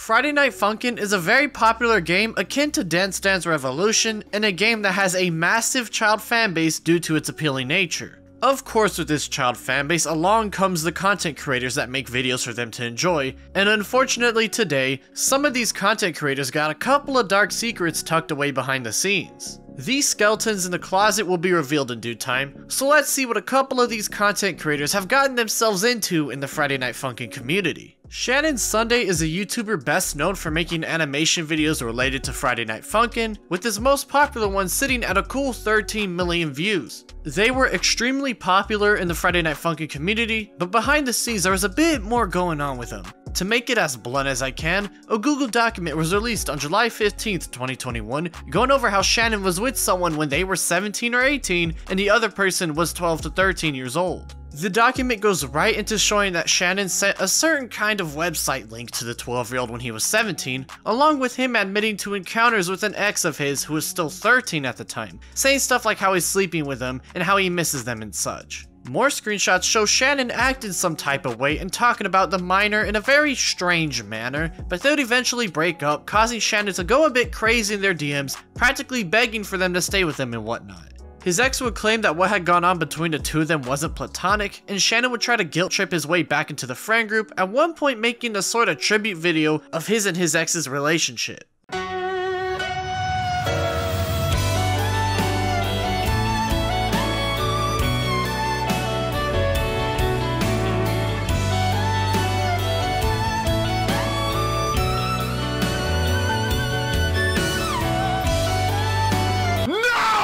Friday Night Funkin' is a very popular game akin to Dance Dance Revolution, and a game that has a massive child fanbase due to its appealing nature. Of course, with this child fanbase, along comes the content creators that make videos for them to enjoy, and unfortunately today, some of these content creators got a couple of dark secrets tucked away behind the scenes. These skeletons in the closet will be revealed in due time, so let's see what a couple of these content creators have gotten themselves into in the Friday Night Funkin' community. Shannon Sunday is a YouTuber best known for making animation videos related to Friday Night Funkin', with his most popular one sitting at a cool 13 million views. They were extremely popular in the Friday Night Funkin' community, but behind the scenes there was a bit more going on with them. To make it as blunt as I can, a Google document was released on July 15th, 2021, going over how Shannon was with someone when they were 17 or 18 and the other person was 12 to 13 years old. The document goes right into showing that Shannon sent a certain kind of website link to the 12-year-old when he was 17, along with him admitting to encounters with an ex of his who was still 13 at the time, saying stuff like how he's sleeping with them and how he misses them and such. More screenshots show Shannon acting some type of way and talking about the minor in a very strange manner, but they would eventually break up, causing Shannon to go a bit crazy in their DMs, practically begging for them to stay with him and whatnot. His ex would claim that what had gone on between the two of them wasn't platonic, and Shannon would try to guilt trip his way back into the friend group, at one point making a sort of tribute video of his and his ex's relationship.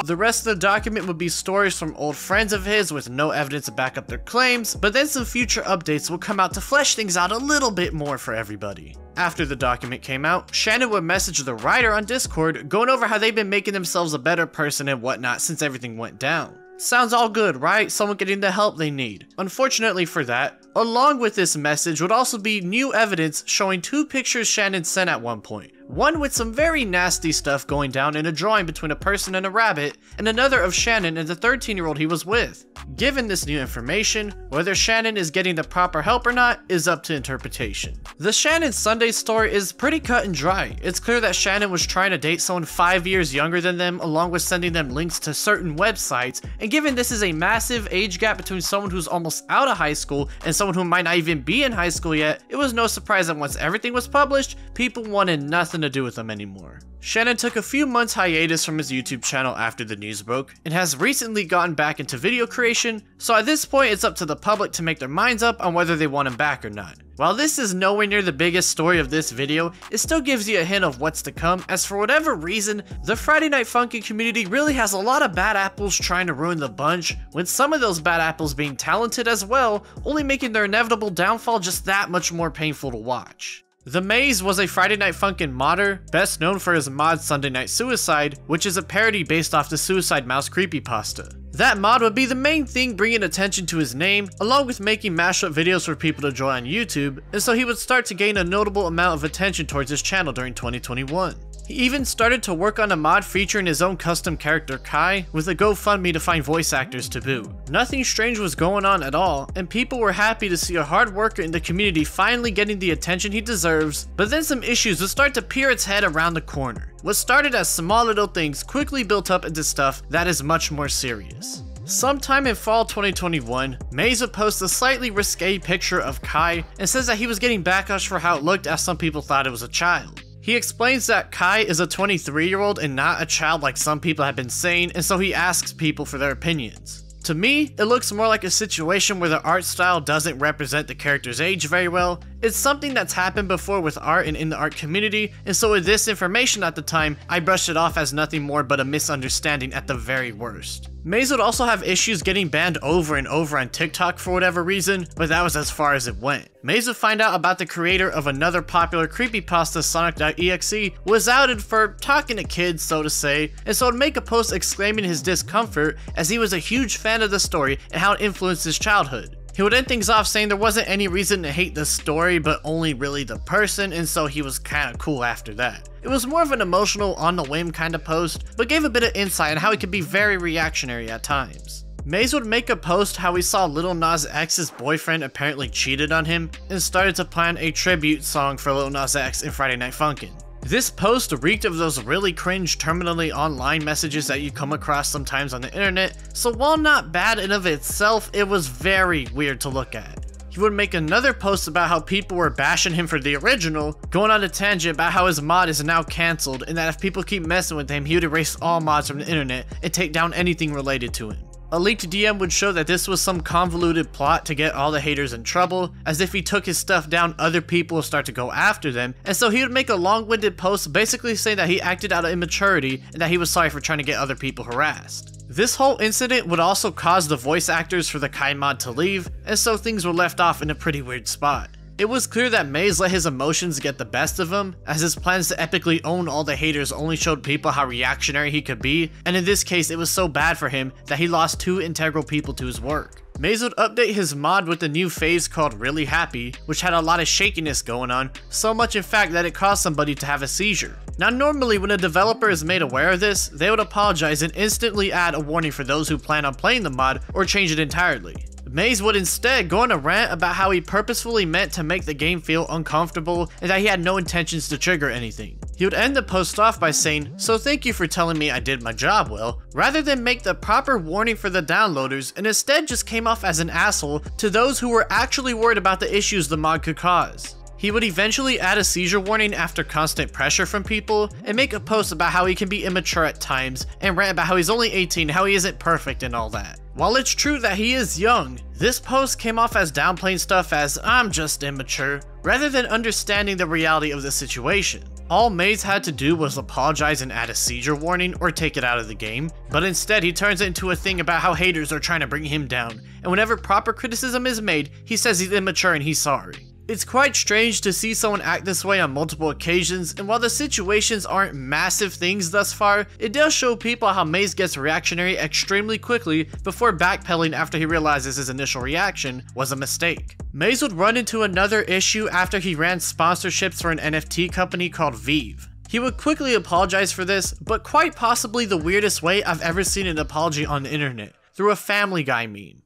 The rest of the document would be stories from old friends of his with no evidence to back up their claims, but then some future updates will come out to flesh things out a little bit more for everybody. After the document came out, Shannon would message the writer on Discord, going over how they've been making themselves a better person and whatnot since everything went down. Sounds all good, right? Someone getting the help they need. Unfortunately for that, along with this message would also be new evidence showing two pictures Shannon sent at one point. One with some very nasty stuff going down in a drawing between a person and a rabbit, and another of Shannon and the 13-year-old he was with. Given this new information, whether Shannon is getting the proper help or not is up to interpretation. The Shannon Sunday story is pretty cut and dry. It's clear that Shannon was trying to date someone 5 years younger than them, along with sending them links to certain websites, and given this is a massive age gap between someone who's almost out of high school and someone who might not even be in high school yet, it was no surprise that once everything was published, people wanted nothing to do with them anymore. Shannon took a few months hiatus from his YouTube channel after the news broke, and has recently gotten back into video creation, so at this point it's up to the public to make their minds up on whether they want him back or not. While this is nowhere near the biggest story of this video, it still gives you a hint of what's to come, as for whatever reason, the Friday Night Funkin' community really has a lot of bad apples trying to ruin the bunch, with some of those bad apples being talented as well, only making their inevitable downfall just that much more painful to watch. The Maze was a Friday Night Funkin' modder, best known for his mod Sunday Night Suicide, which is a parody based off the Suicide Mouse creepypasta. That mod would be the main thing bringing attention to his name, along with making mashup videos for people to enjoy on YouTube, and so he would start to gain a notable amount of attention towards his channel during 2021. He even started to work on a mod featuring his own custom character Kai, with a GoFundMe to find voice actors to boot. Nothing strange was going on at all, and people were happy to see a hard worker in the community finally getting the attention he deserves, but then some issues would start to peer its head around the corner. What started as small little things quickly built up into stuff that is much more serious. Sometime in fall 2021, Maze would post a slightly risque picture of Kai and says that he was getting backlash for how it looked, as some people thought it was a child. He explains that Kai is a 23-year-old and not a child like some people have been saying, and so he asks people for their opinions. To me, it looks more like a situation where the art style doesn't represent the character's age very well. It's something that's happened before with art and in the art community, and so with this information at the time, I brushed it off as nothing more but a misunderstanding at the very worst. Maze would also have issues getting banned over and over on TikTok for whatever reason, but that was as far as it went. Maze would find out about the creator of another popular creepypasta, Sonic.exe, was outed for talking to kids, so to say, and so would make a post exclaiming his discomfort as he was a huge fan of the story and how it influenced his childhood. He would end things off saying there wasn't any reason to hate the story, but only really the person, and so he was kinda cool after that. It was more of an emotional, on the whim kind of post, but gave a bit of insight on how he could be very reactionary at times. Maze would make a post how he saw Lil Nas X's boyfriend apparently cheated on him and started to plan a tribute song for Lil Nas X in Friday Night Funkin. This post reeked of those really cringe terminally online messages that you come across sometimes on the internet, so while not bad in of itself, it was very weird to look at. He would make another post about how people were bashing him for the original, going on a tangent about how his mod is now cancelled and that if people keep messing with him, he would erase all mods from the internet and take down anything related to him. A leaked DM would show that this was some convoluted plot to get all the haters in trouble, as if he took his stuff down, other people would start to go after them, and so he would make a long-winded post basically saying that he acted out of immaturity and that he was sorry for trying to get other people harassed. This whole incident would also cause the voice actors for the Kai mod to leave, and so things were left off in a pretty weird spot. It was clear that Maze let his emotions get the best of him, as his plans to epically own all the haters only showed people how reactionary he could be, and in this case it was so bad for him that he lost 2 integral people to his work. Maze would update his mod with a new phase called Really Happy, which had a lot of shakiness going on, so much in fact that it caused somebody to have a seizure. Now normally when a developer is made aware of this, they would apologize and instantly add a warning for those who plan on playing the mod or change it entirely. Maze would instead go on a rant about how he purposefully meant to make the game feel uncomfortable and that he had no intentions to trigger anything. He would end the post off by saying, "So thank you for telling me I did my job well," rather than make the proper warning for the downloaders, and instead just came off as an asshole to those who were actually worried about the issues the mod could cause. He would eventually add a seizure warning after constant pressure from people, and make a post about how he can be immature at times, and rant about how he's only 18, how he isn't perfect and all that. While it's true that he is young, this post came off as downplaying stuff as "I'm just immature," rather than understanding the reality of the situation. All Maze had to do was apologize and add a seizure warning or take it out of the game, but instead he turns it into a thing about how haters are trying to bring him down, and whenever proper criticism is made, he says he's immature and he's sorry. It's quite strange to see someone act this way on multiple occasions, and while the situations aren't massive things thus far, it does show people how Maze gets reactionary extremely quickly before backpedaling after he realizes his initial reaction was a mistake. Maze would run into another issue after he ran sponsorships for an NFT company called Vive. He would quickly apologize for this, but quite possibly the weirdest way I've ever seen an apology on the internet, through a Family Guy meme.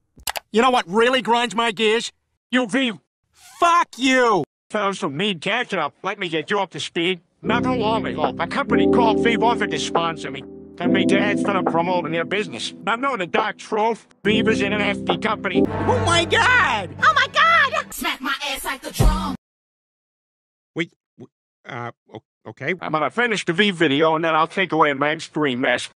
You know what really grinds my gears? You Vive. Fuck you! Found some mean catching up. Let me get you up to speed. Not too long ago, a company called Vive offered to sponsor me. I made the ads for them promoting their business. Now, know the dark truth? Vive is an NFT company. Oh my god! Oh my god! Smack my ass like the drum. Wait, okay. I'm gonna finish the Vive video and then I'll take away my extreme mess.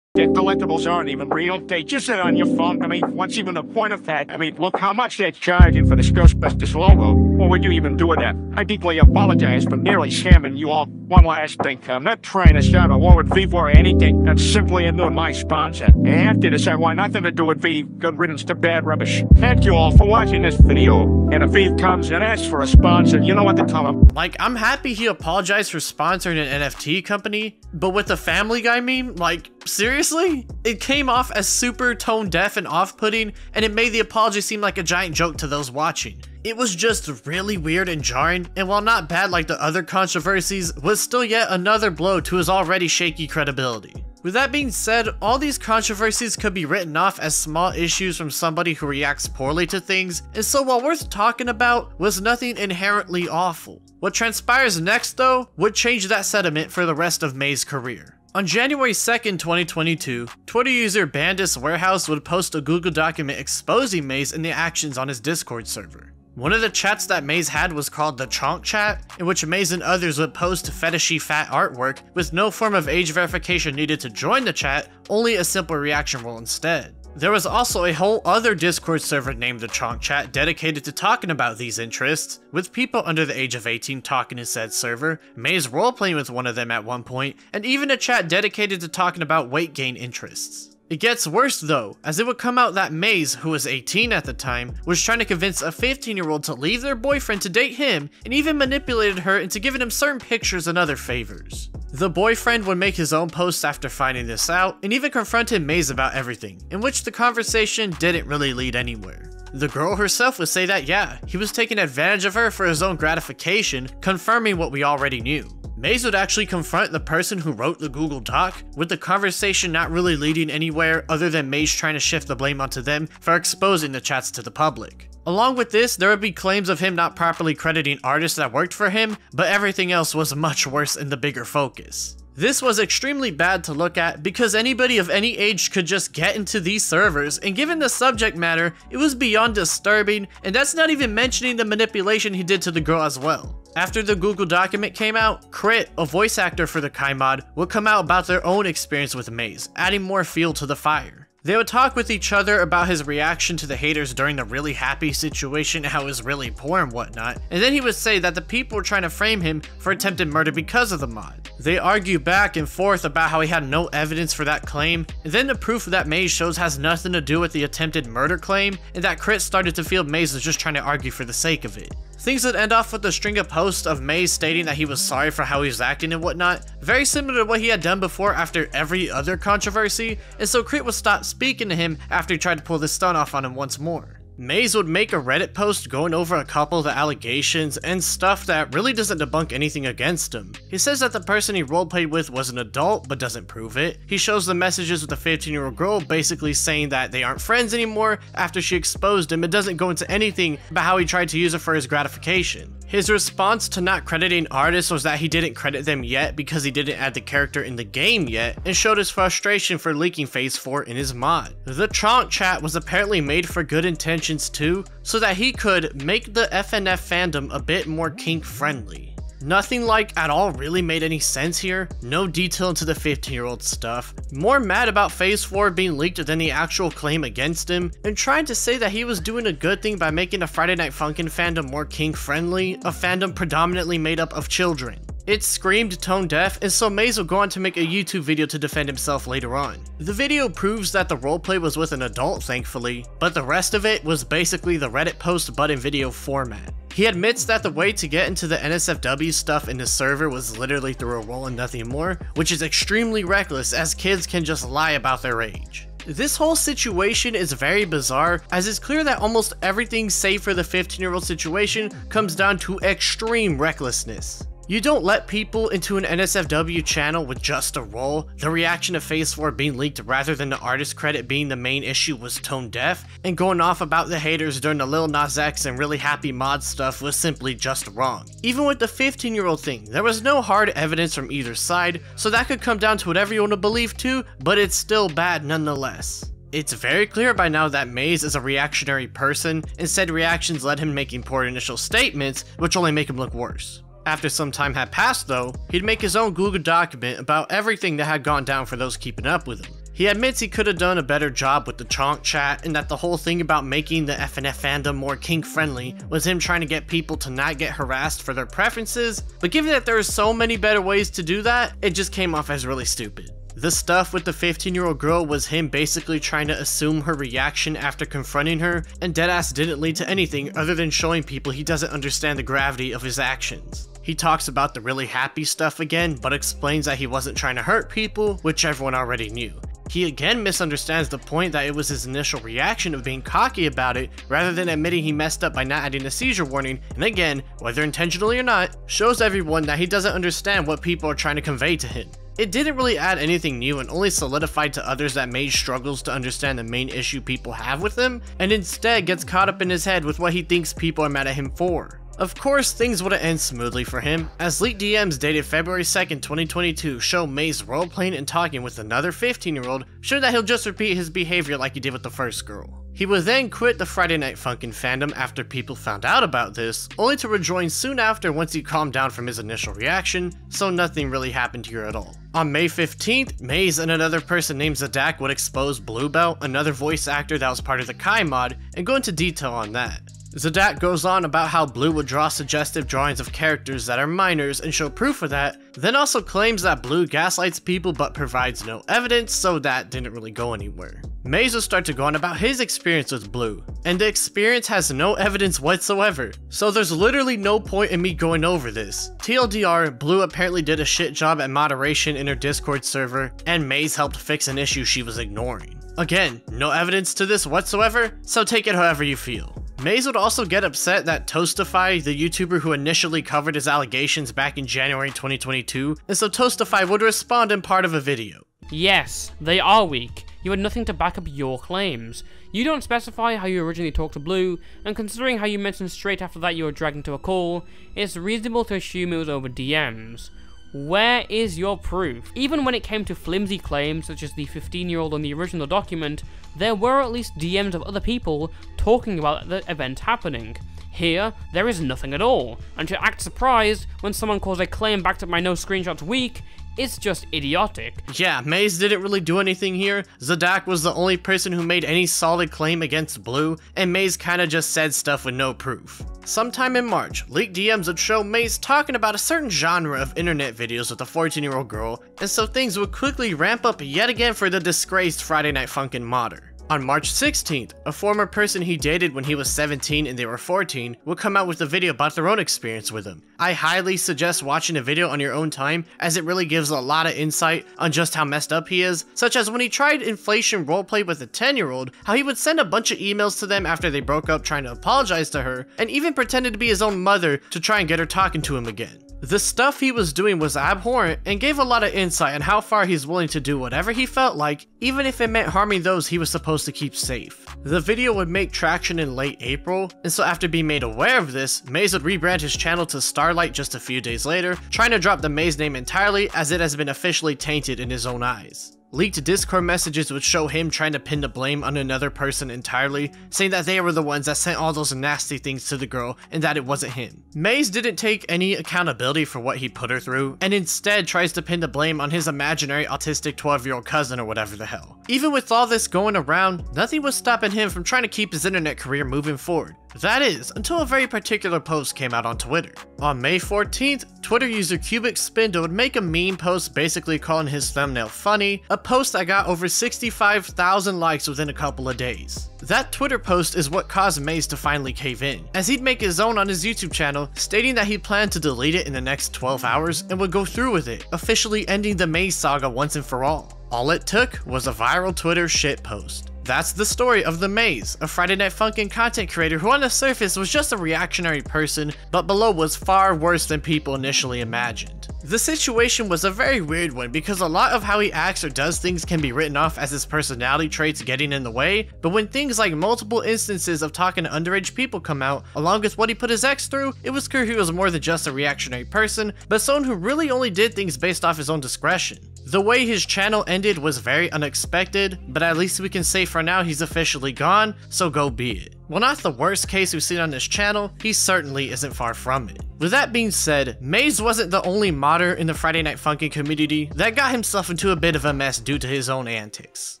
The collectibles aren't even real. They just sit on your phone. I mean, what's even the point of that? I mean, look how much they're charging for the Ghostbusters logo. What would you even do with that? I deeply apologize for nearly scamming you all. One last thing, I'm not trying to start a war with Vive or anything. That's simply a new my sponsor. And after this, I want nothing to do with Vive. Good riddance to bad rubbish. Thank you all for watching this video. And if Vive comes and asks for a sponsor, you know what to tell them. Like, I'm happy he apologized for sponsoring an NFT company, but with the Family Guy meme, like, seriously? It came off as super tone deaf and off-putting, and it made the apology seem like a giant joke to those watching. It was just really weird and jarring, and while not bad like the other controversies, was still yet another blow to his already shaky credibility. With that being said, all these controversies could be written off as small issues from somebody who reacts poorly to things, and so while worth talking about, was nothing inherently awful. What transpires next though, would change that sentiment for the rest of May's career. On January 2nd, 2022, Twitter user Bandis Warehouse would post a Google document exposing Maze and the actions on his Discord server. One of the chats that Maze had was called the Chonk Chat, in which Maze and others would post fetishy fat artwork with no form of age verification needed to join the chat, only a simple reaction role instead. There was also a whole other Discord server named the Chonk Chat dedicated to talking about these interests, with people under the age of 18 talking in said server, Maze roleplaying with one of them at one point, and even a chat dedicated to talking about weight gain interests. It gets worse though, as it would come out that Maze, who was 18 at the time, was trying to convince a 15-year-old to leave their boyfriend to date him, and even manipulated her into giving him certain pictures and other favors. The boyfriend would make his own posts after finding this out, and even confronted Maze about everything, in which the conversation didn't really lead anywhere. The girl herself would say that yeah, he was taking advantage of her for his own gratification, confirming what we already knew. Maze would actually confront the person who wrote the Google Doc, with the conversation not really leading anywhere other than Maze trying to shift the blame onto them for exposing the chats to the public. Along with this, there would be claims of him not properly crediting artists that worked for him, but everything else was much worse in the bigger focus. This was extremely bad to look at because anybody of any age could just get into these servers, and given the subject matter, it was beyond disturbing, and that's not even mentioning the manipulation he did to the girl as well. After the Google document came out, Crit, a voice actor for the Kai mod, would come out about their own experience with Maze, adding more fuel to the fire. They would talk with each other about his reaction to the haters during the really happy situation, how it was really poor and whatnot, and then he would say that the people were trying to frame him for attempted murder because of the mod. They argue back and forth about how he had no evidence for that claim, and then the proof that Maze shows has nothing to do with the attempted murder claim, and that Crit started to feel Maze was just trying to argue for the sake of it. Things would end off with a string of posts of Maze stating that he was sorry for how he was acting and whatnot, very similar to what he had done before after every other controversy, and so Crit would stop speaking to him after he tried to pull this stunt off on him once more. Maze would make a Reddit post going over a couple of the allegations and stuff that really doesn't debunk anything against him. He says that the person he roleplayed with was an adult but doesn't prove it. He shows the messages with a 15-year-old girl basically saying that they aren't friends anymore after she exposed him. It doesn't go into anything about how he tried to use it for his gratification. His response to not crediting artists was that he didn't credit them yet because he didn't add the character in the game yet, and showed his frustration for leaking Phase 4 in his mod. The Chonk chat was apparently made for good intentions too, so that he could make the FNF fandom a bit more kink friendly. Nothing like at all really made any sense here, no detail into the 15-year-old stuff, more mad about Phase 4 being leaked than the actual claim against him, and trying to say that he was doing a good thing by making the Friday Night Funkin fandom more kink friendly, a fandom predominantly made up of children. It screamed tone deaf, and so Maze will go on to make a YouTube video to defend himself later on. The video proves that the roleplay was with an adult, thankfully, but the rest of it was basically the Reddit post but in video format. He admits that the way to get into the NSFW stuff in his server was literally through a role and nothing more, which is extremely reckless as kids can just lie about their age. This whole situation is very bizarre, as it's clear that almost everything save for the 15-year-old situation comes down to extreme recklessness. You don't let people into an NSFW channel with just a role. The reaction to Phase 4 being leaked rather than the artist credit being the main issue was tone deaf, and going off about the haters during the Lil Nas X and Really Happy mod stuff was simply just wrong. Even with the 15-year-old thing, there was no hard evidence from either side, so that could come down to whatever you want to believe too, but it's still bad nonetheless. It's very clear by now that Maze is a reactionary person, and said reactions led him making poor initial statements, which only make him look worse. After some time had passed though, he'd make his own Google document about everything that had gone down for those keeping up with him. He admits he could have done a better job with the Chonk chat, and that the whole thing about making the FNF fandom more kink friendly was him trying to get people to not get harassed for their preferences, but given that there are so many better ways to do that, it just came off as really stupid. The stuff with the 15-year-old girl was him basically trying to assume her reaction after confronting her, and deadass didn't lead to anything other than showing people he doesn't understand the gravity of his actions. He talks about the really happy stuff again, but explains that he wasn't trying to hurt people, which everyone already knew. He again misunderstands the point that it was his initial reaction of being cocky about it, rather than admitting he messed up by not adding a seizure warning, and again, whether intentionally or not, shows everyone that he doesn't understand what people are trying to convey to him. It didn't really add anything new and only solidified to others that Maze struggles to understand the main issue people have with him, and instead gets caught up in his head with what he thinks people are mad at him for. Of course, things wouldn't end smoothly for him, as leaked DMs dated February 2nd, 2022 show Maze roleplaying and talking with another 15-year-old, sure that he'll just repeat his behavior like he did with the first girl. He would then quit the Friday Night Funkin fandom after people found out about this, only to rejoin soon after once he calmed down from his initial reaction, so nothing really happened here at all. On May 15th, Maze and another person named Zadak would expose Bluebell, another voice actor that was part of the Kai mod, and go into detail on that. Zadak goes on about how Blue would draw suggestive drawings of characters that are minors and show proof of that, then also claims that Blue gaslights people but provides no evidence, so that didn't really go anywhere. Maze will start to go on about his experience with Blue, and the experience has no evidence whatsoever, so there's literally no point in me going over this. TLDR, Blue apparently did a shit job at moderation in her Discord server, and Maze helped fix an issue she was ignoring. Again, no evidence to this whatsoever, so take it however you feel. Maze would also get upset that Toastify, the YouTuber who initially covered his allegations back in January 2022, and so Toastify would respond in part of a video. Yes, they are weak. You had nothing to back up your claims. You don't specify how you originally talked to Blue, and considering how you mentioned straight after that you were dragged into a call, it's reasonable to assume it was over DMs. Where is your proof? Even when it came to flimsy claims such as the 15-year-old on the original document, there were at least DMs of other people talking about the event happening. Here, there is nothing at all, and to act surprised when someone calls a claim backed up by no screenshots weak, it's just idiotic. Yeah, Maze didn't really do anything here. Zadak was the only person who made any solid claim against Blue, and Maze kinda just said stuff with no proof. Sometime in March, leaked DMs would show Maze talking about a certain genre of internet videos with a 14-year-old girl, and so things would quickly ramp up yet again for the disgraced Friday Night Funkin' modder. On March 16th, a former person he dated when he was 17 and they were 14 would come out with a video about their own experience with him. I highly suggest watching the video on your own time, as it really gives a lot of insight on just how messed up he is, such as when he tried inflation roleplay with a 10-year-old, how he would send a bunch of emails to them after they broke up trying to apologize to her, and even pretended to be his own mother to try and get her talking to him again. The stuff he was doing was abhorrent and gave a lot of insight on how far he's willing to do whatever he felt like, even if it meant harming those he was supposed to keep safe. The video would make traction in late April, and so after being made aware of this, Maze would rebrand his channel to Starlight just a few days later, trying to drop the Maze name entirely as it has been officially tainted in his own eyes. Leaked Discord messages would show him trying to pin the blame on another person entirely, saying that they were the ones that sent all those nasty things to the girl and that it wasn't him. Maze didn't take any accountability for what he put her through, and instead tries to pin the blame on his imaginary autistic 12-year-old cousin or whatever the hell. Even with all this going around, nothing was stopping him from trying to keep his internet career moving forward. That is, until a very particular post came out on Twitter. On May 14th, Twitter user Cubic Spindle would make a meme post basically calling his thumbnail funny, a post that got over 65,000 likes within a couple of days. That Twitter post is what caused Maze to finally cave in, as he'd make his own on his YouTube channel, stating that he planned to delete it in the next 12 hours and would go through with it, officially ending the Maze saga once and for all. All it took was a viral Twitter shitpost. That's the story of The Maze, a Friday Night Funkin' content creator who on the surface was just a reactionary person, but below was far worse than people initially imagined. The situation was a very weird one because a lot of how he acts or does things can be written off as his personality traits getting in the way, but when things like multiple instances of talking to underage people come out, along with what he put his ex through, it was clear he was more than just a reactionary person, but someone who really only did things based off his own discretion. The way his channel ended was very unexpected, but at least we can say for now he's officially gone, so go be it. While not the worst case we've seen on this channel, he certainly isn't far from it. With that being said, Maze wasn't the only modder in the Friday Night Funkin' community that got himself into a bit of a mess due to his own antics.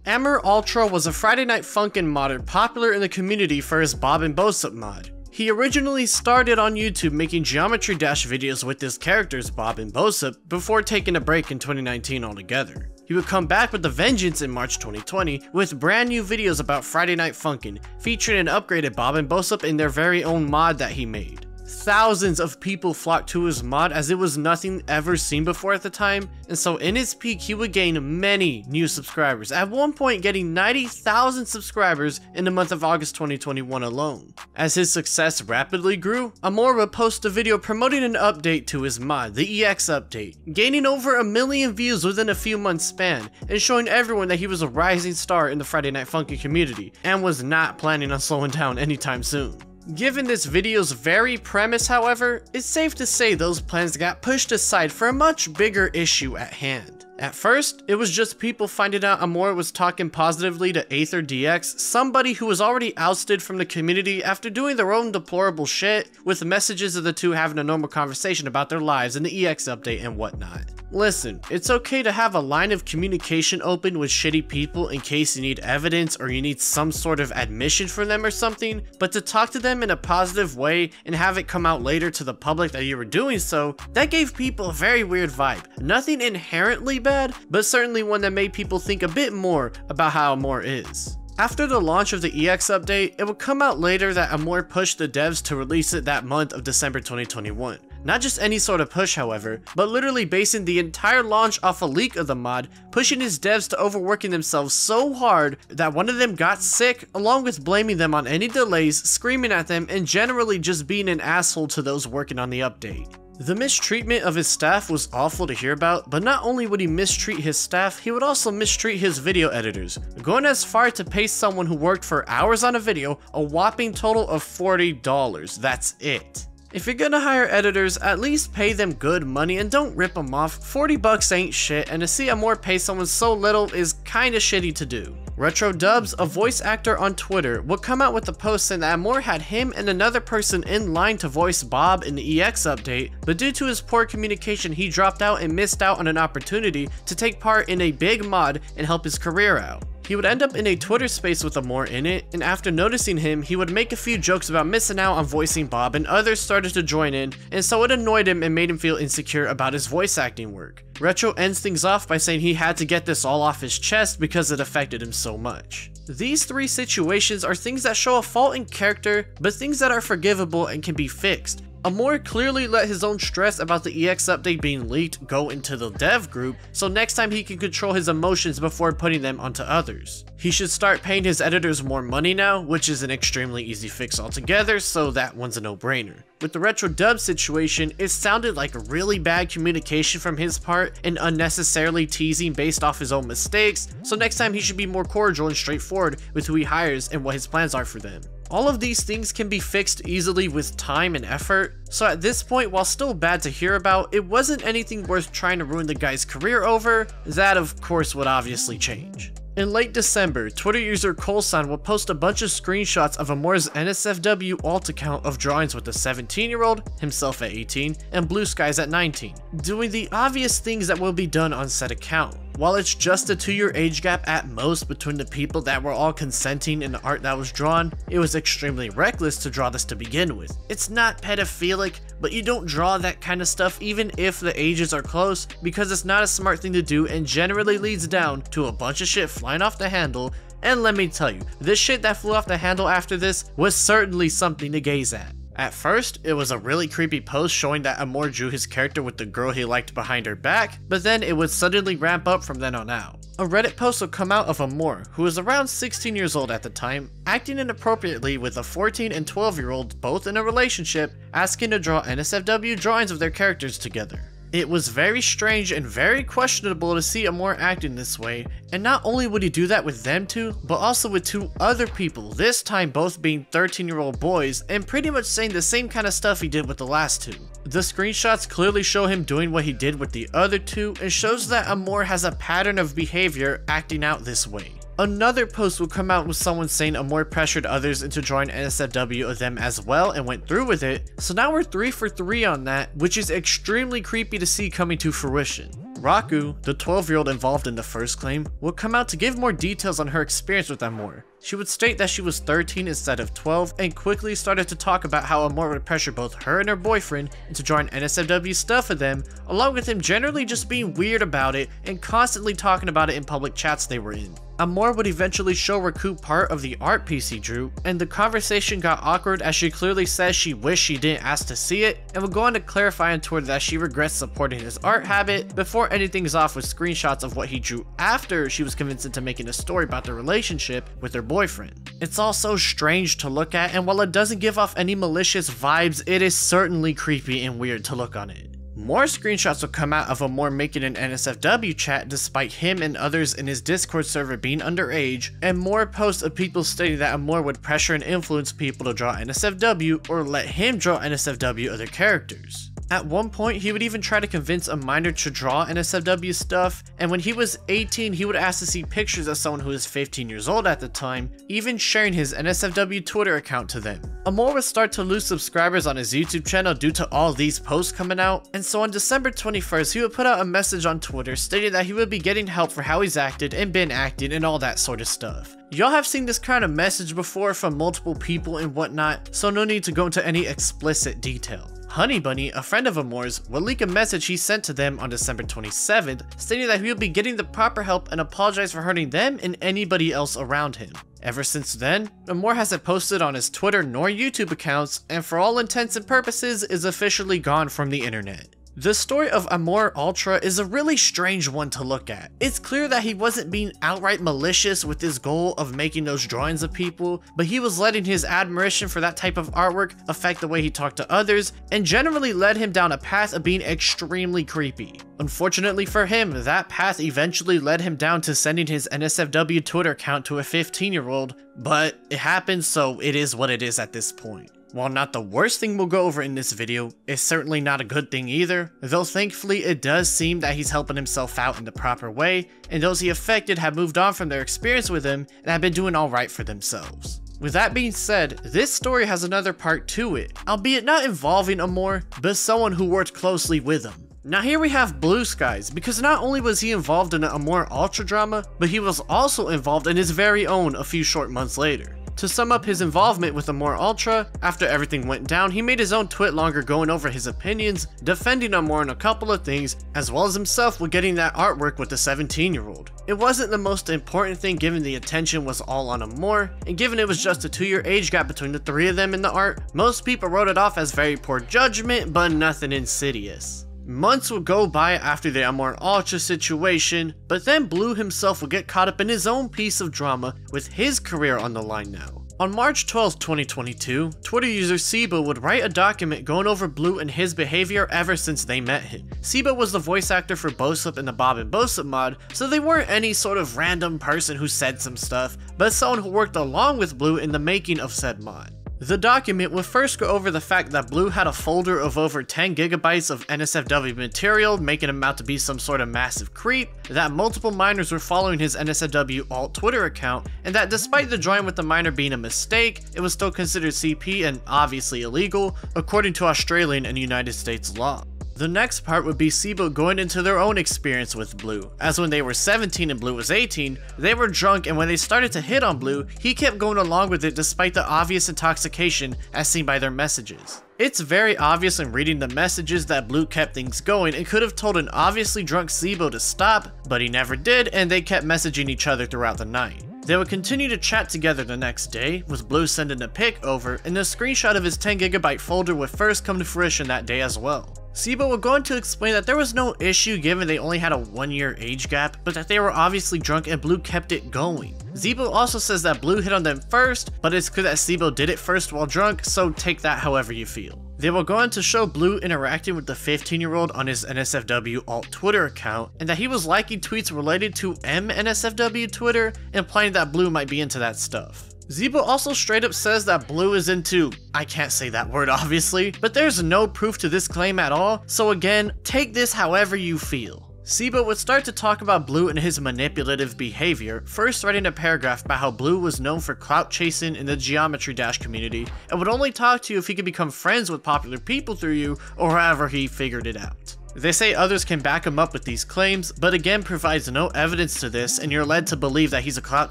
AmorAltra was a Friday Night Funkin' modder popular in the community for his Bob and Bosup mod. He originally started on YouTube making Geometry Dash videos with his characters Bob and Bosup before taking a break in 2019 altogether. He would come back with a vengeance in March 2020 with brand new videos about Friday Night Funkin', featuring an upgraded Bob and Bosup in their very own mod that he made. Thousands of people flocked to his mod as it was nothing ever seen before at the time, and so in his peak he would gain many new subscribers, at one point getting 90,000 subscribers in the month of August 2021 alone. As his success rapidly grew, Amor would post a video promoting an update to his mod, the EX update, gaining over 1 million views within a few months span, and showing everyone that he was a rising star in the Friday Night Funkin' community, and was not planning on slowing down anytime soon. Given this video's very premise, however, it's safe to say those plans got pushed aside for a much bigger issue at hand. At first, it was just people finding out Amor was talking positively to Aether DX, somebody who was already ousted from the community after doing their own deplorable shit, with messages of the two having a normal conversation about their lives and the EX update and whatnot. Listen, it's okay to have a line of communication open with shitty people in case you need evidence or you need some sort of admission from them or something, but to talk to them in a positive way and have it come out later to the public that you were doing so, that gave people a very weird vibe. Nothing inherently bad, but certainly one that made people think a bit more about how Amor is. After the launch of the EX update, it would come out later that Amor pushed the devs to release it that month of December 2021. Not just any sort of push, however, but literally basing the entire launch off a leak of the mod, pushing his devs to overworking themselves so hard that one of them got sick, along with blaming them on any delays, screaming at them, and generally just being an asshole to those working on the update. The mistreatment of his staff was awful to hear about, but not only would he mistreat his staff, he would also mistreat his video editors, going as far to pay someone who worked for hours on a video a whopping total of $40. That's it. If you're gonna hire editors, at least pay them good money and don't rip them off. 40 bucks ain't shit, and to see Amor pay someone so little is kinda shitty to do. Retro Dubs, a voice actor on Twitter, would come out with a post saying that Amor had him and another person in line to voice Bob in the EX update, but due to his poor communication, he dropped out and missed out on an opportunity to take part in a big mod and help his career out. He would end up in a Twitter space with Amor in it, and after noticing him, he would make a few jokes about missing out on voicing Bob, and others started to join in, and so it annoyed him and made him feel insecure about his voice acting work. Retro ends things off by saying he had to get this all off his chest because it affected him so much. These three situations are things that show a fault in character, but things that are forgivable and can be fixed. Amor clearly let his own stress about the EX update being leaked go into the dev group, so next time he can control his emotions before putting them onto others. He should start paying his editors more money now, which is an extremely easy fix altogether, so that one's a no-brainer. With the Retro Dub situation, it sounded like really bad communication from his part and unnecessarily teasing based off his own mistakes, so next time he should be more cordial and straightforward with who he hires and what his plans are for them. All of these things can be fixed easily with time and effort, so at this point, while still bad to hear about, it wasn't anything worth trying to ruin the guy's career over. That of course would obviously change. In late December, Twitter user Colson would post a bunch of screenshots of Amor's NSFW alt account of drawings with a 17-year-old, himself at 18, and Bluskys at 19, doing the obvious things that will be done on said account. While it's just a 2-year age gap at most between the people that were all consenting in the art that was drawn, it was extremely reckless to draw this to begin with. It's not pedophilic, but you don't draw that kind of stuff even if the ages are close, because it's not a smart thing to do and generally leads down to a bunch of shit flying off the handle. And let me tell you, this shit that flew off the handle after this was certainly something to gaze at. At first, it was a really creepy post showing that Amor drew his character with the girl he liked behind her back, but then it would suddenly ramp up from then on out. A Reddit post would come out of Amor, who was around 16 years old at the time, acting inappropriately with a 14 and 12-year-old both in a relationship, asking to draw NSFW drawings of their characters together. It was very strange and very questionable to see Amor acting this way, and not only would he do that with them two, but also with two other people, this time both being 13-year-old boys, and pretty much saying the same kind of stuff he did with the last two. The screenshots clearly show him doing what he did with the other two, and shows that Amor has a pattern of behavior acting out this way. Another post would come out with someone saying Amor pressured others into drawing NSFW of them as well and went through with it, so now we're 3 for 3 on that, which is extremely creepy to see coming to fruition. Raku, the 12-year-old involved in the first claim, would come out to give more details on her experience with Amor. She would state that she was 13 instead of 12 and quickly started to talk about how Amor would pressure both her and her boyfriend into drawing NSFW stuff of them, along with him generally just being weird about it and constantly talking about it in public chats they were in. Amor would eventually show Raku part of the art piece he drew, and the conversation got awkward as she clearly says she wished she didn't ask to see it, and would go on to clarify on Twitter that she regrets supporting his art habit before ending things off with screenshots of what he drew after she was convinced into making a story about their relationship with their boyfriend. It's all so strange to look at, and while it doesn't give off any malicious vibes, it is certainly creepy and weird to look on it. More screenshots will come out of Amor making an NSFW chat despite him and others in his Discord server being underage, and more posts of people stating that Amor would pressure and influence people to draw NSFW or let him draw NSFW of their characters. At one point, he would even try to convince a minor to draw NSFW stuff, and when he was 18, he would ask to see pictures of someone who was 15 years old at the time, even sharing his NSFW Twitter account to them. Amor would start to lose subscribers on his YouTube channel due to all these posts coming out, and so on December 21st, he would put out a message on Twitter stating that he would be getting help for how he's acted and been acting and all that sort of stuff. Y'all have seen this kind of message before from multiple people and whatnot, so no need to go into any explicit detail. Honey Bunny, a friend of Amor's, would leak a message he sent to them on December 27th, stating that he would be getting the proper help and apologize for hurting them and anybody else around him. Ever since then, Amor hasn't posted on his Twitter nor YouTube accounts, and for all intents and purposes is officially gone from the internet. The story of AmorAltra is a really strange one to look at. It's clear that he wasn't being outright malicious with his goal of making those drawings of people, but he was letting his admiration for that type of artwork affect the way he talked to others, and generally led him down a path of being extremely creepy. Unfortunately for him, that path eventually led him down to sending his NSFW Twitter account to a 15-year-old, but it happened, so it is what it is at this point. While not the worst thing we'll go over in this video, it's certainly not a good thing either, though thankfully it does seem that he's helping himself out in the proper way, and those he affected have moved on from their experience with him and have been doing alright for themselves. With that being said, this story has another part to it, albeit not involving Amor, but someone who worked closely with him. Now here we have Bluskys, because not only was he involved in an AmorAltra drama, but he was also involved in his very own a few short months later. To sum up his involvement with AmorAltra, after everything went down, he made his own twit longer going over his opinions, defending Amor on a couple of things, as well as himself with getting that artwork with the 17-year-old. It wasn't the most important thing given the attention was all on Amor, and given it was just a 2-year age gap between the three of them in the art, most people wrote it off as very poor judgment, but nothing insidious. Months would go by after the AmorAltra situation, but then Blue himself would get caught up in his own piece of drama with his career on the line now. On March 12, 2022, Twitter user Siba would write a document going over Blue and his behavior ever since they met him. Siba was the voice actor for Bosip in the Bob and Bosip mod, so they weren't any sort of random person who said some stuff, but someone who worked along with Blue in the making of said mod. The document would first go over the fact that Blue had a folder of over 10 gigabytes of NSFW material, making him out to be some sort of massive creep, that multiple minors were following his NSFW alt Twitter account, and that despite the drawing with the minor being a mistake, it was still considered CP and obviously illegal, according to Australian and United States law. The next part would be Sibo going into their own experience with Blue, as when they were 17 and Blue was 18, they were drunk, and when they started to hit on Blue, he kept going along with it despite the obvious intoxication as seen by their messages. It's very obvious in reading the messages that Blue kept things going and could have told an obviously drunk Sibo to stop, but he never did, and they kept messaging each other throughout the night. They would continue to chat together the next day, with Blue sending a pic over, and a screenshot of his 10 gigabyte folder would first come to fruition that day as well. Sibo would go on to explain that there was no issue given they only had a 1-year age gap, but that they were obviously drunk and Blue kept it going. Sibo also says that Blue hit on them first, but it's clear that Sibo did it first while drunk, so take that however you feel. They will go on to show Blue interacting with the 15-year-old on his NSFW alt Twitter account, and that he was liking tweets related to NSFW Twitter, implying that Blue might be into that stuff. Sibo also straight up says that Blue is into, I can't say that word obviously, but there's no proof to this claim at all, so again, take this however you feel. Sibo would start to talk about Blue and his manipulative behavior, first writing a paragraph about how Blue was known for clout chasing in the Geometry Dash community, and would only talk to you if he could become friends with popular people through you, or however he figured it out. They say others can back him up with these claims, but again provides no evidence to this, and you're led to believe that he's a clout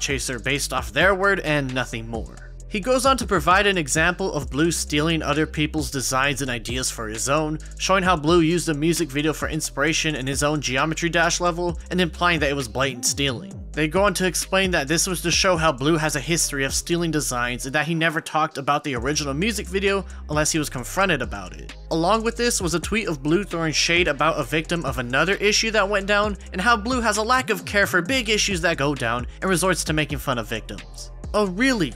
chaser based off their word and nothing more. He goes on to provide an example of Blue stealing other people's designs and ideas for his own, showing how Blue used a music video for inspiration in his own Geometry Dash level, and implying that it was blatant stealing. They go on to explain that this was to show how Blue has a history of stealing designs and that he never talked about the original music video unless he was confronted about it. Along with this was a tweet of Blue throwing shade about a victim of another issue that went down, and how Blue has a lack of care for big issues that go down and resorts to making fun of victims. A really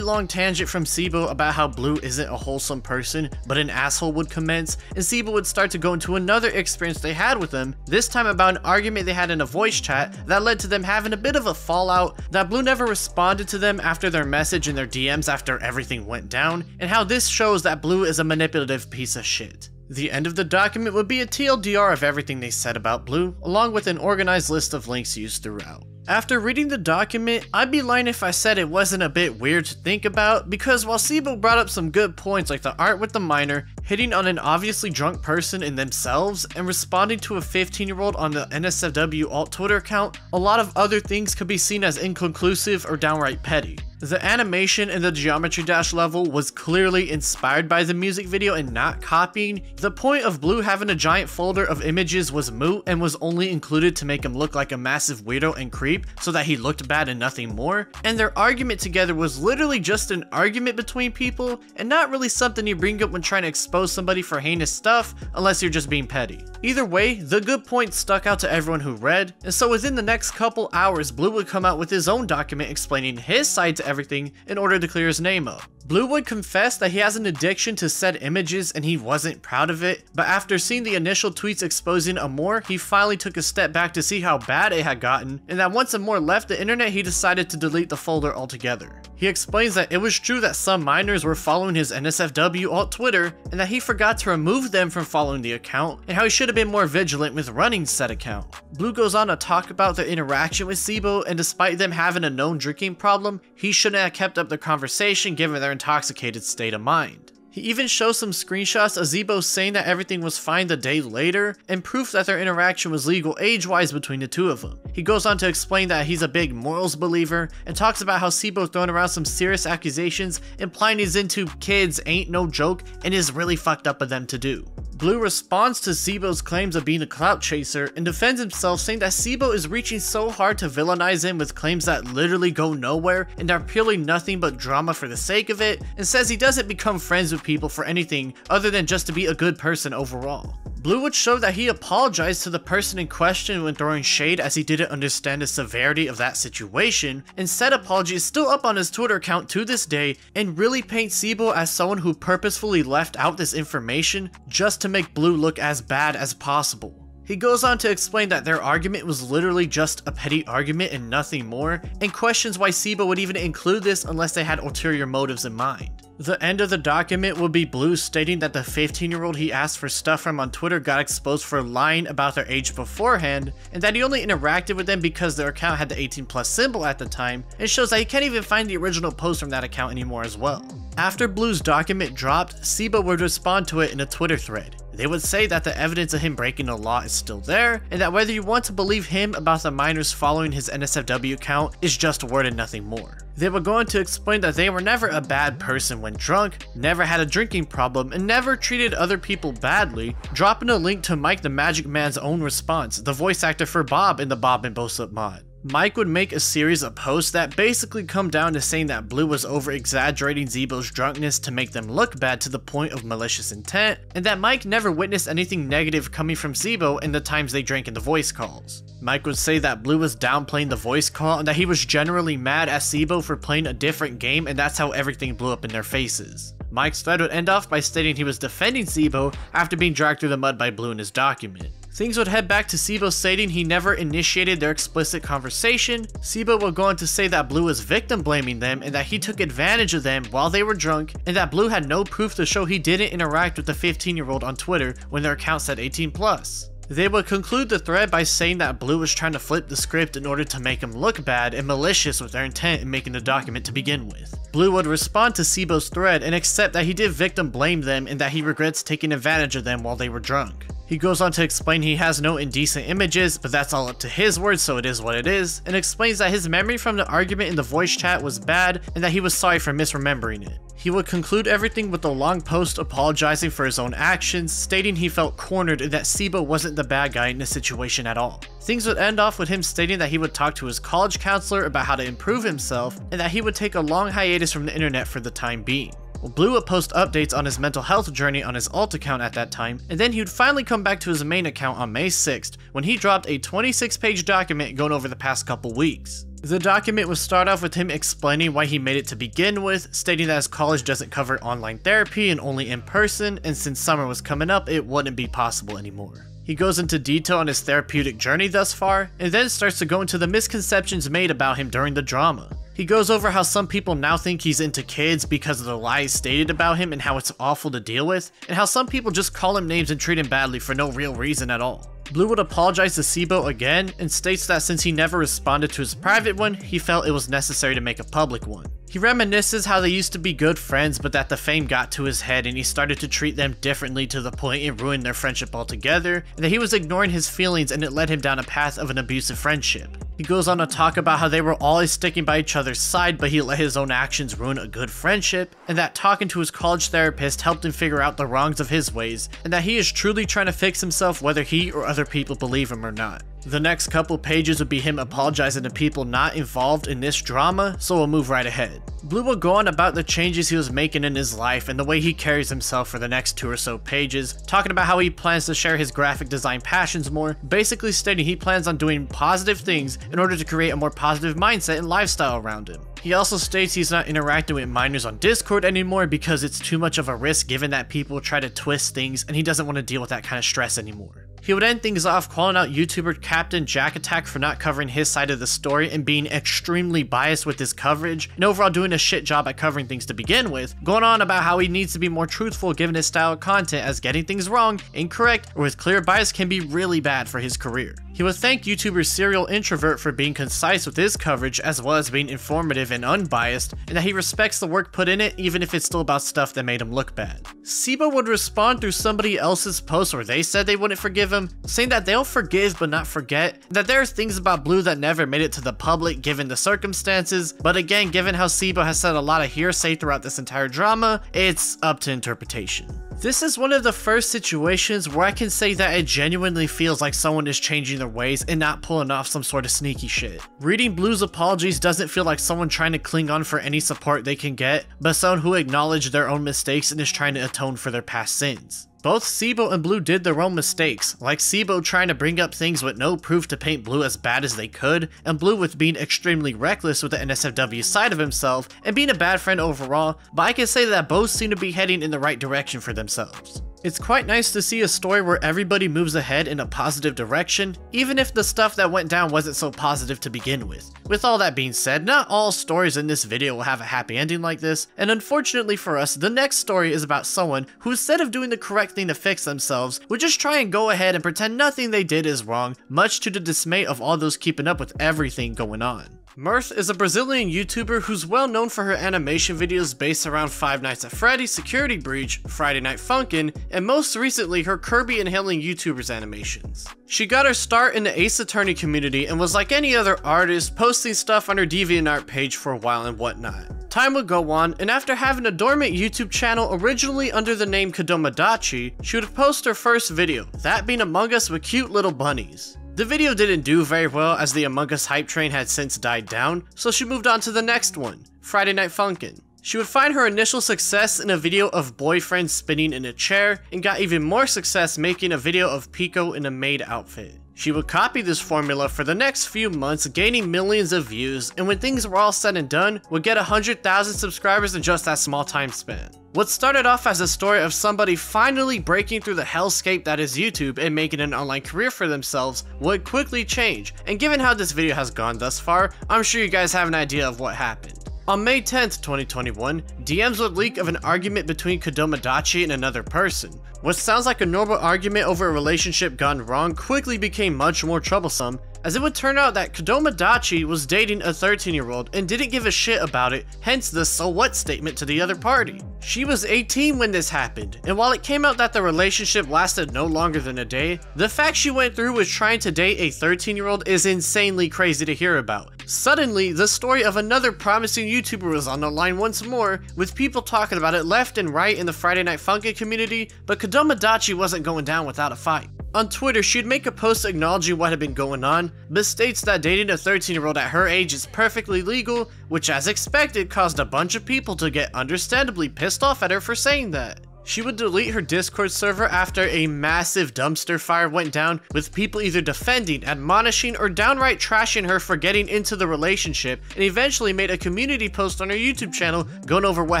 long tangent from Sibo about how Blue isn't a wholesome person, but an asshole would commence, and Sibo would start to go into another experience they had with him, this time about an argument they had in a voice chat that led to them having a bit of a fallout, that Blue never responded to them after their message in their DMs after everything went down, and how this shows that Blue is a manipulative piece of shit. The end of the document would be a TLDR of everything they said about Blue, along with an organized list of links used throughout. After reading the document, I'd be lying if I said it wasn't a bit weird to think about, because while Sibo brought up some good points like the art with the minor, hitting on an obviously drunk person in themselves, and responding to a 15-year-old on the NSFW alt Twitter account, a lot of other things could be seen as inconclusive or downright petty. The animation in the Geometry Dash level was clearly inspired by the music video and not copying. The point of Blue having a giant folder of images was moot and was only included to make him look like a massive weirdo and creep so that he looked bad and nothing more. And their argument together was literally just an argument between people and not really something you bring up when trying to expose somebody for heinous stuff unless you're just being petty. Either way, the good points stuck out to everyone who read, and so within the next couple hours, Blue would come out with his own document explaining his side to everything in order to clear his name up. Blue would confess that he has an addiction to said images and he wasn't proud of it, but after seeing the initial tweets exposing Amor, he finally took a step back to see how bad it had gotten, and that once Amor left the internet, he decided to delete the folder altogether. He explains that it was true that some minors were following his NSFW alt Twitter, and that he forgot to remove them from following the account, and how he should have been more vigilant with running said account. Blue goes on to talk about their interaction with Sibo, and despite them having a known drinking problem, he shouldn't have kept up the conversation given their intoxicated state of mind. He even shows some screenshots of Zebo saying that everything was fine the day later, and proof that their interaction was legal age-wise between the two of them. He goes on to explain that he's a big morals believer, and talks about how Sibo throwing around some serious accusations, implying he's into kids ain't no joke, and is really fucked up of them to do. Blue responds to Sibo's claims of being a clout chaser and defends himself, saying that Sibo is reaching so hard to villainize him with claims that literally go nowhere and are purely nothing but drama for the sake of it, and says he doesn't become friends with people for anything other than just to be a good person overall. Blue would show that he apologized to the person in question when throwing shade, as he didn't understand the severity of that situation, and said apology is still up on his Twitter account to this day, and really paints Sibo as someone who purposefully left out this information just to make Blue look as bad as possible. He goes on to explain that their argument was literally just a petty argument and nothing more, and questions why Sibo would even include this unless they had ulterior motives in mind. The end of the document will be Blue stating that the 15-year-old he asked for stuff from on Twitter got exposed for lying about their age beforehand, and that he only interacted with them because their account had the 18+ symbol at the time, and shows that he can't even find the original post from that account anymore as well. After Blue's document dropped, Sibo would respond to it in a Twitter thread. They would say that the evidence of him breaking the law is still there, and that whether you want to believe him about the minors following his NSFW account is just a word and nothing more. They were going to explain that they were never a bad person when drunk, never had a drinking problem, and never treated other people badly, dropping a link to Mike the Magic Man's own response, the voice actor for Bob in the Bob and Bosup mod. Mike would make a series of posts that basically come down to saying that Blue was over-exaggerating Zebo's drunkenness to make them look bad to the point of malicious intent, and that Mike never witnessed anything negative coming from Zebo in the times they drank in the voice calls. Mike would say that Blue was downplaying the voice call and that he was generally mad at Zebo for playing a different game, and that's how everything blew up in their faces. Mike's thread would end off by stating he was defending Zebo after being dragged through the mud by Blue in his document. Things would head back to Sibo stating he never initiated their explicit conversation. Sibo would go on to say that Blue was victim blaming them and that he took advantage of them while they were drunk, and that Blue had no proof to show he didn't interact with the 15-year-old on Twitter when their account said 18+. They would conclude the thread by saying that Blue was trying to flip the script in order to make him look bad and malicious with their intent in making the document to begin with. Blue would respond to Sibo's thread and accept that he did victim blame them and that he regrets taking advantage of them while they were drunk. He goes on to explain he has no indecent images, but that's all up to his words, so it is what it is, and explains that his memory from the argument in the voice chat was bad and that he was sorry for misremembering it. He would conclude everything with a long post apologizing for his own actions, stating he felt cornered and that Sibo wasn't the bad guy in the situation at all. Things would end off with him stating that he would talk to his college counselor about how to improve himself, and that he would take a long hiatus from the internet for the time being. Blue would post updates on his mental health journey on his alt account at that time, and then he would finally come back to his main account on May 6th when he dropped a 26-page document going over the past couple weeks. The document would start off with him explaining why he made it to begin with, stating that his college doesn't cover online therapy and only in person, and since summer was coming up, it wouldn't be possible anymore. He goes into detail on his therapeutic journey thus far, and then starts to go into the misconceptions made about him during the drama. He goes over how some people now think he's into kids because of the lies stated about him and how it's awful to deal with, and how some people just call him names and treat him badly for no real reason at all. Blue would apologize to Sibo again and states that since he never responded to his private one, he felt it was necessary to make a public one. He reminisces how they used to be good friends, but that the fame got to his head and he started to treat them differently to the point it ruined their friendship altogether, and that he was ignoring his feelings and it led him down a path of an abusive friendship. He goes on to talk about how they were always sticking by each other's side, but he let his own actions ruin a good friendship, and that talking to his college therapist helped him figure out the wrongs of his ways, and that he is truly trying to fix himself whether he or other people believe him or not. The next couple pages would be him apologizing to people not involved in this drama, so we'll move right ahead. Blue will go on about the changes he was making in his life and the way he carries himself for the next 2 or so pages, talking about how he plans to share his graphic design passions more, basically stating he plans on doing positive things in order to create a more positive mindset and lifestyle around him. He also states he's not interacting with minors on Discord anymore because it's too much of a risk given that people try to twist things and he doesn't want to deal with that kind of stress anymore. He would end things off calling out YouTuber Captain Jack Attack for not covering his side of the story and being extremely biased with his coverage, and overall doing a shit job at covering things to begin with, going on about how he needs to be more truthful given his style of content, as getting things wrong, incorrect, or with clear bias can be really bad for his career. He would thank YouTuber Serial Introvert for being concise with his coverage as well as being informative and unbiased, and that he respects the work put in it even if it's still about stuff that made him look bad. Sibo would respond through somebody else's post where they said they wouldn't forgive him, saying that they'll forgive but not forget, that there are things about Blue that never made it to the public given the circumstances, but again, given how Sibo has said a lot of hearsay throughout this entire drama, it's up to interpretation. This is one of the first situations where I can say that it genuinely feels like someone is changing their ways and not pulling off some sort of sneaky shit. Reading Blue's apologies doesn't feel like someone trying to cling on for any support they can get, but someone who acknowledged their own mistakes and is trying to atone for their past sins. Both Sibo and Blue did their own mistakes, like Sibo trying to bring up things with no proof to paint Blue as bad as they could, and Blue with being extremely reckless with the NSFW side of himself, and being a bad friend overall, but I can say that both seem to be heading in the right direction for themselves. It's quite nice to see a story where everybody moves ahead in a positive direction, even if the stuff that went down wasn't so positive to begin with. With all that being said, not all stories in this video will have a happy ending like this, and unfortunately for us, the next story is about someone who, instead of doing the correct thing to fix themselves, would just try and go ahead and pretend nothing they did is wrong, much to the dismay of all those keeping up with everything going on. Mirth is a Brazilian YouTuber who's well known for her animation videos based around Five Nights at Freddy's, Security Breach, Friday Night Funkin', and most recently her Kirby and Hailing YouTubers animations. She got her start in the Ace Attorney community and was like any other artist, posting stuff on her DeviantArt page for a while and whatnot. Time would go on, and after having a dormant YouTube channel originally under the name Kodomodachi, she would post her first video, that being Among Us with cute little bunnies. The video didn't do very well as the Among Us hype train had since died down, so she moved on to the next one, Friday Night Funkin'. She would find her initial success in a video of boyfriend spinning in a chair, and got even more success making a video of Pico in a maid outfit. She would copy this formula for the next few months, gaining millions of views, and when things were all said and done, would get 100,000 subscribers in just that small time span. What started off as a story of somebody finally breaking through the hellscape that is YouTube and making an online career for themselves would quickly change, and given how this video has gone thus far, I'm sure you guys have an idea of what happened. On May 10th, 2021, DMs would leak of an argument between Kodomodachi and another person. What sounds like a normal argument over a relationship gone wrong quickly became much more troublesome, as it would turn out that Kodomodachi was dating a 13-year-old and didn't give a shit about it, hence the so what statement to the other party. She was 18 when this happened, and while it came out that the relationship lasted no longer than a day, the fact she went through with trying to date a 13-year-old is insanely crazy to hear about. Suddenly, the story of another promising YouTuber was on the line once more, with people talking about it left and right in the Friday Night Funkin' community, but Kodomodachi wasn't going down without a fight. On Twitter, she'd make a post acknowledging what had been going on, but states that dating a 13-year-old at her age is perfectly legal, which as expected caused a bunch of people to get understandably pissed off at her for saying that. She would delete her Discord server after a massive dumpster fire went down, with people either defending, admonishing, or downright trashing her for getting into the relationship, and eventually made a community post on her YouTube channel going over what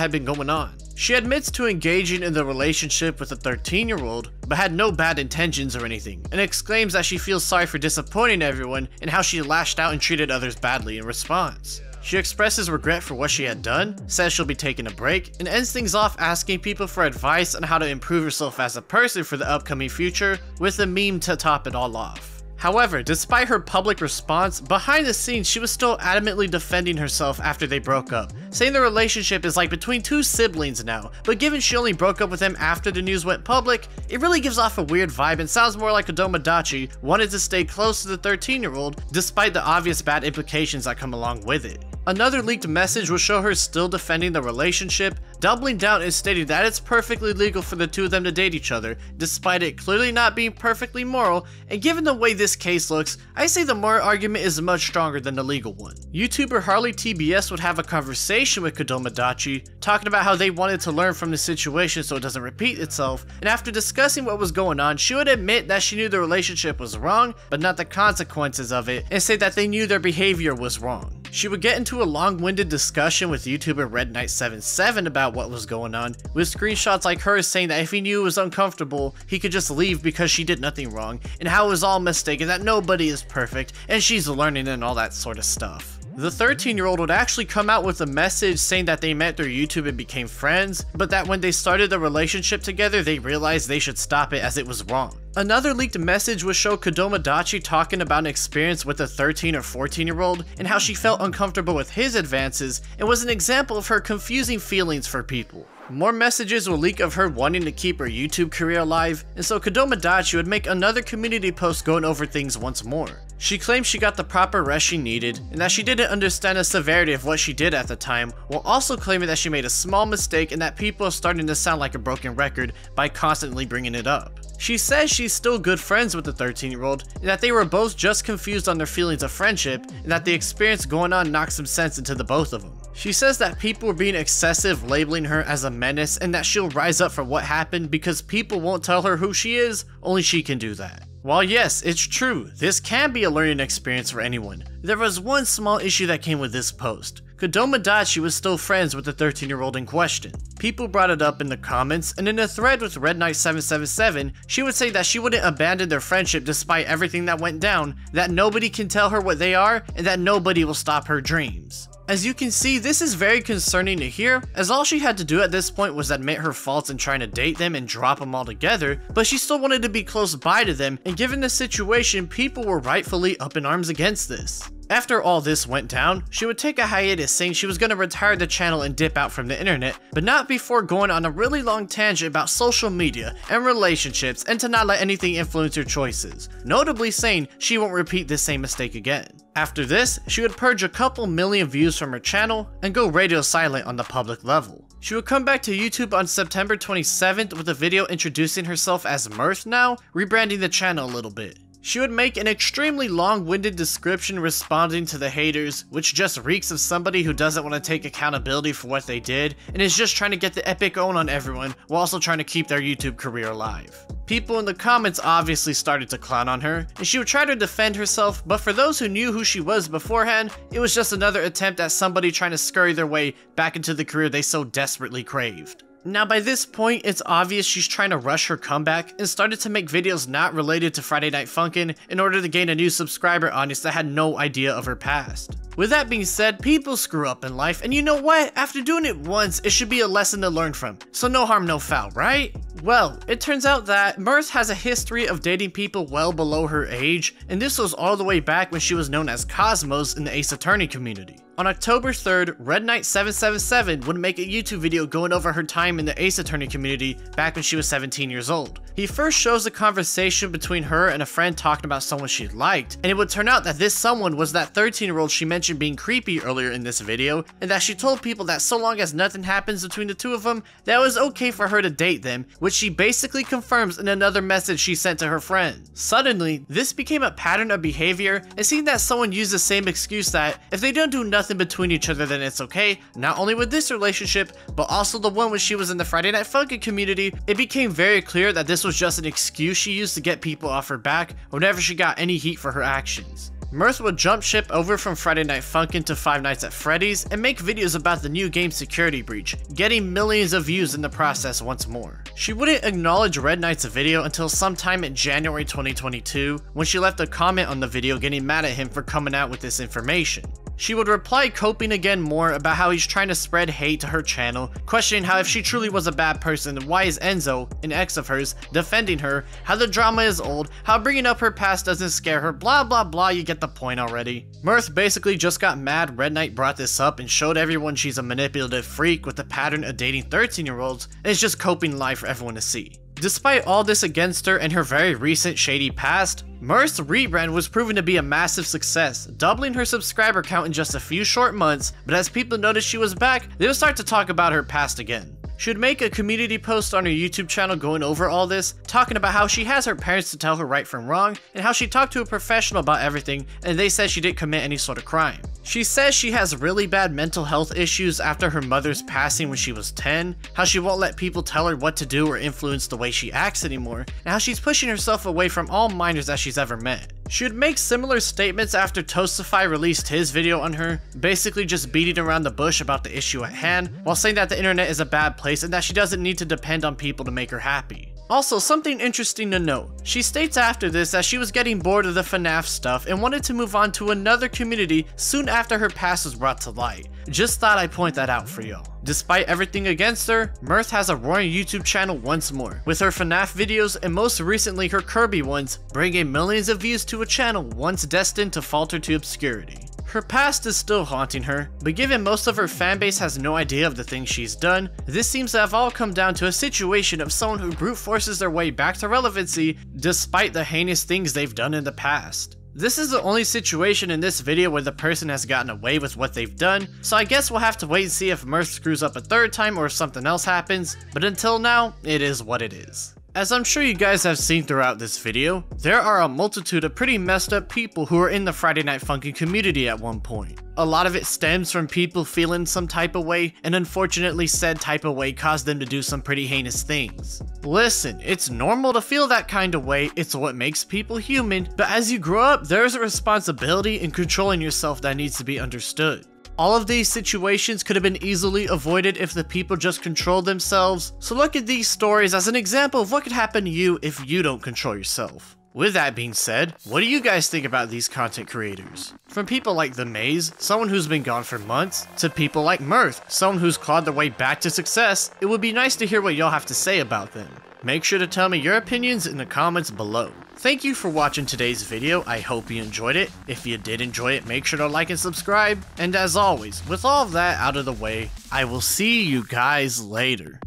had been going on. She admits to engaging in the relationship with a 13-year-old, but had no bad intentions or anything, and exclaims that she feels sorry for disappointing everyone and how she lashed out and treated others badly in response. She expresses regret for what she had done, says she'll be taking a break, and ends things off asking people for advice on how to improve herself as a person for the upcoming future, with a meme to top it all off. However, despite her public response, behind the scenes she was still adamantly defending herself after they broke up, saying the relationship is like between two siblings now, but given she only broke up with him after the news went public, it really gives off a weird vibe and sounds more like Kodomodachi wanted to stay close to the 13-year-old despite the obvious bad implications that come along with it. Another leaked message will show her still defending the relationship, doubling down and stating that it's perfectly legal for the two of them to date each other, despite it clearly not being perfectly moral, and given the way this case looks, I say the moral argument is much stronger than the legal one. YouTuber Harley TBS would have a conversation with Kodomodachi, talking about how they wanted to learn from the situation so it doesn't repeat itself, and after discussing what was going on, she would admit that she knew the relationship was wrong, but not the consequences of it, and say that they knew their behavior was wrong. She would get into a long-winded discussion with YouTuber Rujay.Instrumental about what was going on, with screenshots like her saying that if he knew it was uncomfortable, he could just leave because she did nothing wrong, and how it was all a mistake and that nobody is perfect, and she's learning and all that sort of stuff. The 13-year-old would actually come out with a message saying that they met through YouTube and became friends, but that when they started the relationship together, they realized they should stop it as it was wrong. Another leaked message would show Kodomodachi talking about an experience with a 13 or 14-year-old and how she felt uncomfortable with his advances and was an example of her confusing feelings for people. More messages will leak of her wanting to keep her YouTube career alive, and so Kodomodachi would make another community post going over things once more. She claims she got the proper rest she needed, and that she didn't understand the severity of what she did at the time, while also claiming that she made a small mistake and that people are starting to sound like a broken record by constantly bringing it up. She says she's still good friends with the 13-year-old, and that they were both just confused on their feelings of friendship, and that the experience going on knocked some sense into the both of them. She says that people were being excessive, labeling her as a menace, and that she'll rise up for what happened because people won't tell her who she is, only she can do that. While yes, it's true, this can be a learning experience for anyone, there was one small issue that came with this post. Kodomodachi was still friends with the 13-year-old in question. People brought it up in the comments, and in a thread with RedKnight777, she would say that she wouldn't abandon their friendship despite everything that went down, that nobody can tell her what they are, and that nobody will stop her dreams. As you can see, this is very concerning to hear, as all she had to do at this point was admit her faults in trying to date them and drop them all together, but she still wanted to be close by to them, and given the situation, people were rightfully up in arms against this. After all this went down, she would take a hiatus saying she was going to retire the channel and dip out from the internet, but not before going on a really long tangent about social media and relationships and to not let anything influence her choices, notably saying she won't repeat this same mistake again. After this, she would purge a couple million views from her channel and go radio silent on the public level. She would come back to YouTube on September 27th with a video introducing herself as Mirth now, rebranding the channel a little bit. She would make an extremely long-winded description responding to the haters, which just reeks of somebody who doesn't want to take accountability for what they did, and is just trying to get the epic own on everyone, while also trying to keep their YouTube career alive. People in the comments obviously started to clown on her, and she would try to defend herself, but for those who knew who she was beforehand, it was just another attempt at somebody trying to scurry their way back into the career they so desperately craved. Now by this point, it's obvious she's trying to rush her comeback and started to make videos not related to Friday Night Funkin' in order to gain a new subscriber audience that had no idea of her past. With that being said, people screw up in life, and you know what? After doing it once, it should be a lesson to learn from. So no harm, no foul, right? Well, it turns out that Mirth has a history of dating people well below her age, and this was all the way back when she was known as Cosmos in the Ace Attorney community. On October 3rd, RedKnight777 would make a YouTube video going over her time in the Ace Attorney community back when she was 17 years old. He first shows a conversation between her and a friend talking about someone she liked, and it would turn out that this someone was that 13-year-old she mentioned being creepy earlier in this video, and that she told people that so long as nothing happens between the two of them, that it was okay for her to date them, which she basically confirms in another message she sent to her friend. Suddenly, this became a pattern of behavior, and seeing that someone used the same excuse that if they don't do nothing between each other then it's okay, not only with this relationship, but also the one when she was in the Friday Night Funkin' community, it became very clear that this was just an excuse she used to get people off her back whenever she got any heat for her actions. Mirth would jump ship over from Friday Night Funkin' to Five Nights at Freddy's and make videos about the new game security breach, getting millions of views in the process once more. She wouldn't acknowledge Red Knight's video until sometime in January 2022, when she left a comment on the video getting mad at him for coming out with this information. She would reply coping again more about how he's trying to spread hate to her channel, questioning how if she truly was a bad person, why is Enzo, an ex of hers, defending her, how the drama is old, how bringing up her past doesn't scare her, blah blah blah, you get the point already. Mirth basically just got mad Red Knight brought this up and showed everyone she's a manipulative freak with a pattern of dating 13-year-olds and is just coping live for everyone to see. Despite all this against her and her very recent shady past, Mirth's rebrand was proven to be a massive success, doubling her subscriber count in just a few short months, but as people noticed she was back, they would start to talk about her past again. She would make a community post on her YouTube channel going over all this, talking about how she has her parents to tell her right from wrong, and how she talked to a professional about everything and they said she didn't commit any sort of crime. She says she has really bad mental health issues after her mother's passing when she was 10, how she won't let people tell her what to do or influence the way she acts anymore, and how she's pushing herself away from all minors that she's ever met. She would make similar statements after Toastify released his video on her, basically just beating around the bush about the issue at hand, while saying that the internet is a bad place and that she doesn't need to depend on people to make her happy. Also, something interesting to note, she states after this that she was getting bored of the FNAF stuff and wanted to move on to another community soon after her past was brought to light. Just thought I'd point that out for y'all. Despite everything against her, Mirth has a roaring YouTube channel once more, with her FNAF videos and most recently her Kirby ones, bringing millions of views to a channel once destined to falter to obscurity. Her past is still haunting her, but given most of her fanbase has no idea of the things she's done, this seems to have all come down to a situation of someone who brute forces their way back to relevancy despite the heinous things they've done in the past. This is the only situation in this video where the person has gotten away with what they've done, so I guess we'll have to wait and see if Mirth screws up a third time or if something else happens, but until now, it is what it is. As I'm sure you guys have seen throughout this video, there are a multitude of pretty messed up people who are in the Friday Night Funkin' community at one point. A lot of it stems from people feeling some type of way, and unfortunately said type of way caused them to do some pretty heinous things. Listen, it's normal to feel that kind of way, it's what makes people human, but as you grow up, there's a responsibility in controlling yourself that needs to be understood. All of these situations could have been easily avoided if the people just controlled themselves, so look at these stories as an example of what could happen to you if you don't control yourself. With that being said, what do you guys think about these content creators? From people like The Maze, someone who's been gone for months, to people like Mirth, someone who's clawed their way back to success, it would be nice to hear what y'all have to say about them. Make sure to tell me your opinions in the comments below. Thank you for watching today's video, I hope you enjoyed it. If you did enjoy it, make sure to like and subscribe. And as always, with all of that out of the way, I will see you guys later.